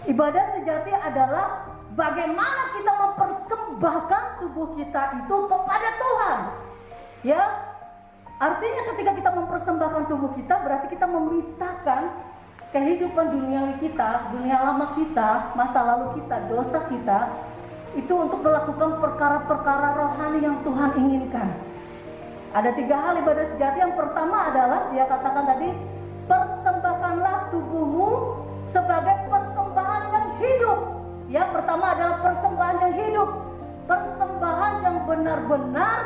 Ibadah sejati adalah bagaimana kita mempersembahkan tubuh kita itu kepada Tuhan. Ya, artinya ketika kita mempersembahkan tubuh kita, berarti kita memisahkan kehidupan duniawi kita, dunia lama kita, masa lalu kita, dosa kita, itu untuk melakukan perkara-perkara rohani yang Tuhan inginkan. Ada 3 hal ibadah sejati. Yang pertama adalah, dia katakan tadi, persembahkanlah tubuhmu sebagai persembahan yang hidup. Ya, pertama adalah persembahan yang hidup, persembahan yang benar-benar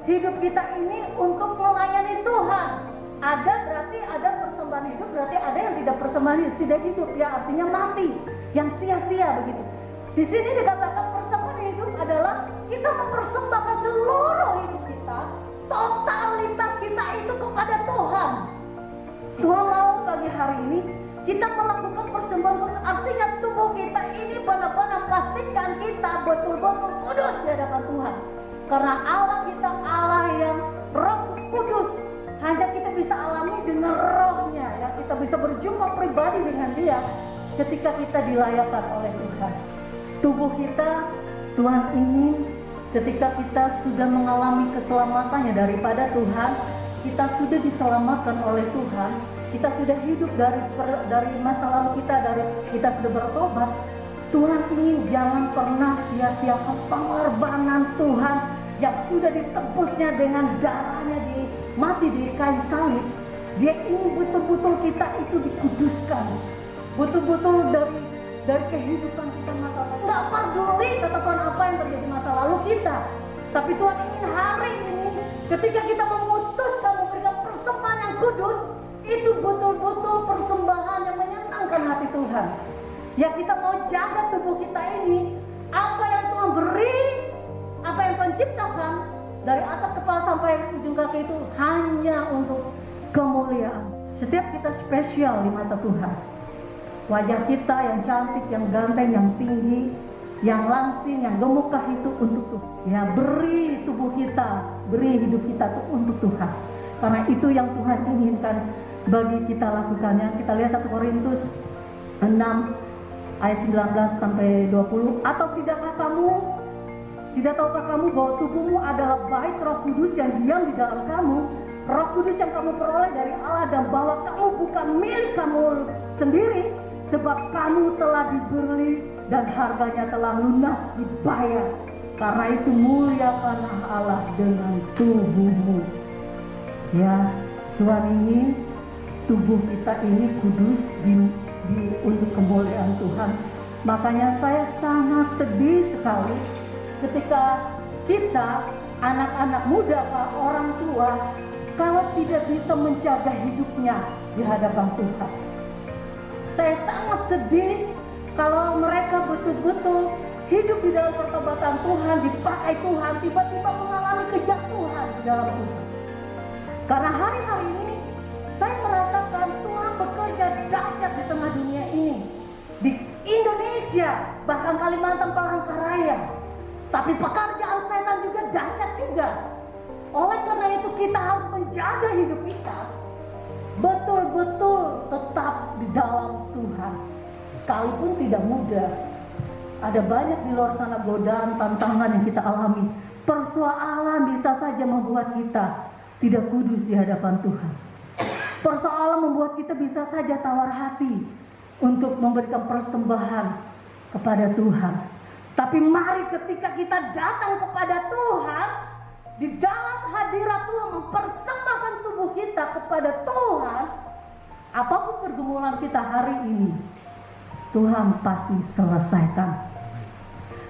hidup kita ini untuk melayani Tuhan. Ada berarti ada persembahan hidup, berarti ada yang tidak persembahan hidup, tidak hidup, ya artinya mati, yang sia-sia begitu. Di sini dikatakan persembahan hidup adalah kita mempersembahkan seluruh hidup kita, totalitas kita itu kepada Tuhan. Tuhan mau pagi hari ini kita melakukan persembahan, artinya tubuh kita ini benar-benar pastikan kita betul-betul kudus di hadapan Tuhan. Karena Allah kita Allah yang Roh Kudus, hanya kita bisa alami dengan rohnya, ya kita bisa berjumpa pribadi dengan Dia ketika kita dilayakkan oleh Tuhan. Tubuh kita Tuhan ingin ketika kita sudah mengalami keselamatannya daripada Tuhan, kita sudah diselamatkan oleh Tuhan, kita sudah hidup dari masa lalu kita sudah bertobat. Tuhan ingin jangan pernah sia-siakan pengorbanan Tuhan yang sudah ditebusnya dengan darahnya mati di kayu salib. Dia ingin betul-betul kita itu dikuduskan, betul-betul dari kehidupan kita masa lalu. Nggak peduli katakan apa yang terjadi masa lalu kita, tapi Tuhan ingin hari ini ketika kita memutuskan memberikan persembahan yang kudus, itu betul-betul persembahan yang menyenangkan hati Tuhan. Ya, kita mau jaga tubuh kita ini, apa yang Tuhan beri, apa yang Tuhan ciptakan dari atas kepala sampai ujung kaki itu hanya untuk kemuliaan. Setiap kita spesial di mata Tuhan. Wajah kita yang cantik, yang ganteng, yang tinggi, yang langsing, yang gemukah itu untuk Tuhan. Ya, beri tubuh kita, beri hidup kita itu untuk Tuhan. Karena itu yang Tuhan inginkan bagi kita lakukannya. Kita lihat 1 Korintus 6 ayat 19 sampai 20. Atau tidak tahukah kamu bahwa tubuhmu adalah bait Roh Kudus yang diam di dalam kamu, Roh Kudus yang kamu peroleh dari Allah, dan bahwa kamu bukan milik kamu sendiri, sebab kamu telah dibeli dan harganya telah lunas dibayar. Karena itu muliakanlah Allah dengan tubuhmu. Ya, Tuhan ingin tubuh kita ini kudus untuk kemuliaan Tuhan. Makanya saya sangat sedih sekali ketika kita anak-anak muda, orang tua, kalau tidak bisa menjaga hidupnya di hadapan Tuhan. Saya sangat sedih kalau mereka betul-betul hidup di dalam pertobatan Tuhan, dipakai Tuhan, tiba-tiba mengalami kejatuhan di dalam Tuhan. Karena hari-hari ini saya merasakan Tuhan bekerja dahsyat di tengah dunia ini, di Indonesia, bahkan Kalimantan, Palangkaraya. Tapi pekerjaan setan juga dahsyat juga. Oleh karena itu kita harus menjaga hidup kita betul-betul tetap di dalam Tuhan. Sekalipun tidak mudah. Ada banyak di luar sana godaan, tantangan yang kita alami. Persoalan bisa saja membuat kita tidak kudus di hadapan Tuhan. Persoalan membuat kita bisa saja tawar hati untuk memberikan persembahan kepada Tuhan. Tapi mari ketika kita datang kepada Tuhan, di dalam hadirat Tuhan, mempersembahkan tubuh kita kepada Tuhan, apapun pergumulan kita hari ini, Tuhan pasti selesaikan.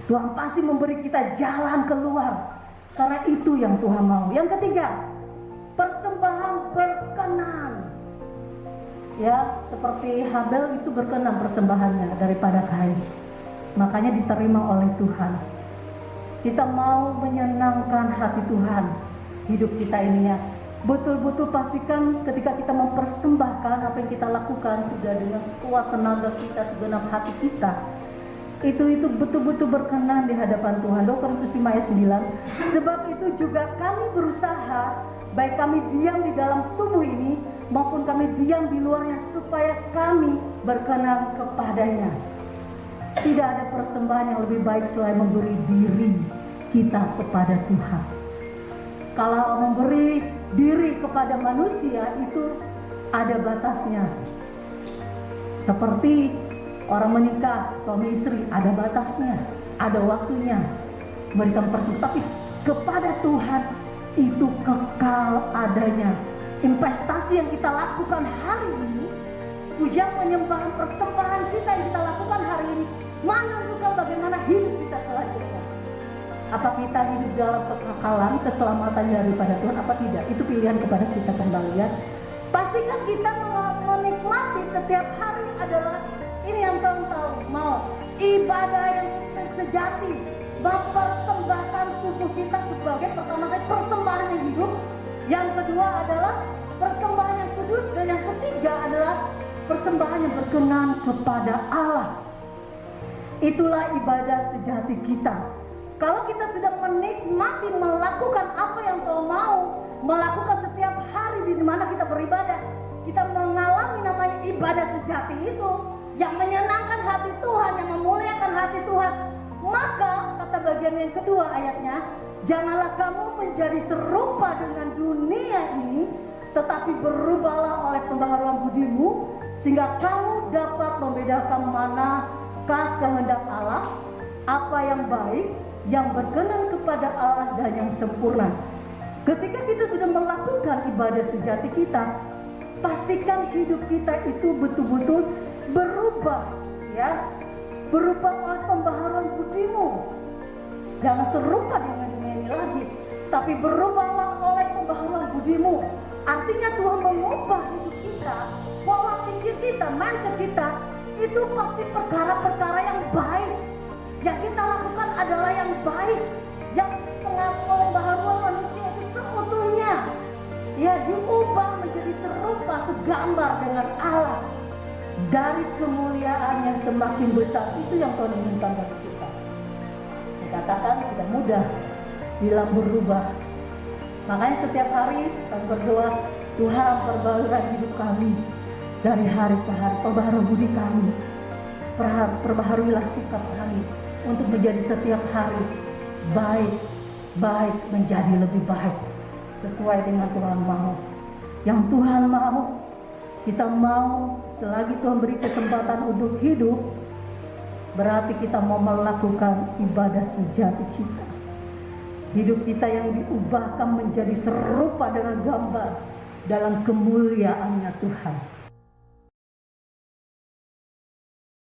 Tuhan pasti memberi kita jalan keluar. Karena itu yang Tuhan mau. Yang ketiga, persembahan berkenan. Ya, seperti Habel itu berkenan persembahannya daripada Kain. Makanya diterima oleh Tuhan. Kita mau menyenangkan hati Tuhan. Hidup kita ini ya, betul-betul pastikan ketika kita mempersembahkan apa yang kita lakukan sudah dengan sekuat tenaga kita, segenap hati kita, itu betul-betul berkenan di hadapan Tuhan. 2 Korintus 5 ayat 9. Sebab itu juga kami berusaha, baik kami diam di dalam tubuh ini maupun kami diam di luarnya, supaya kami berkenan kepadanya. Tidak ada persembahan yang lebih baik selain memberi diri kita kepada Tuhan. Kalau memberi diri kepada manusia itu ada batasnya. Seperti orang menikah, suami istri, ada batasnya, ada waktunya memberikan persembahan. Tapi kepada Tuhan itu kekal adanya. Investasi yang kita lakukan hari ini, pujian, penyembahan, persembahan kita yang kita lakukan hari ini menentukan bagaimana hidup kita selanjutnya. Apa kita hidup dalam kekekalan, keselamatan daripada Tuhan, apa tidak? Itu pilihan kepada kita kembali ya. Pastikan kita menikmati setiap hari adalah ini yang Tuhan tahu, mau ibadah yang sejati, mempersembahkan tubuh kita sebagai pertama kali persembahan yang hidup. Yang kedua adalah persembahan yang kudus, dan yang ketiga adalah persembahan yang berkenan kepada Allah. Itulah ibadah sejati kita. Kalau kita sudah menikmati melakukan apa yang Tuhan mau, melakukan setiap hari di mana kita beribadah, kita mengalami namanya ibadah sejati itu yang menyenangkan hati Tuhan, yang memuliakan hati Tuhan. Maka kata bagian yang kedua ayatnya, janganlah kamu menjadi serupa dengan dunia ini, tetapi berubahlah oleh pembaharuan budimu, sehingga kamu dapat membedakan manakah kehendak Allah, apa yang baik, yang berkenan kepada Allah, dan yang sempurna. Ketika kita sudah melakukan ibadah sejati kita, pastikan hidup kita itu betul-betul berubah, ya, berubah oleh pembaharuan budimu. Jangan serupa dengan dunia ini lagi, tapi berubahlah oleh pembaharuan budimu. Artinya Tuhan mengubah hidup kita, pola pikir kita, mindset kita. Itu pasti perkara-perkara yang baik. Yang kita lakukan adalah yang baik, yang pembaharuan manusia itu seutuhnya, ya, diubah menjadi serupa, segambar dengan Allah. Dari kemuliaan yang semakin besar, itu yang Tuhan inginkan bagi kita. Saya katakan tidak mudah dalam berubah. Makanya setiap hari kami berdoa, Tuhan perbaharui hidup kami dari hari ke hari, perbaharui budi kami, perbaharuilah sikap kami untuk menjadi setiap hari baik menjadi lebih baik sesuai dengan Tuhan mau. Yang Tuhan mau, kita mau selagi Tuhan beri kesempatan untuk hidup, berarti kita mau melakukan ibadah sejati kita. Hidup kita yang diubahkan menjadi serupa dengan gambar dalam kemuliaannya Tuhan.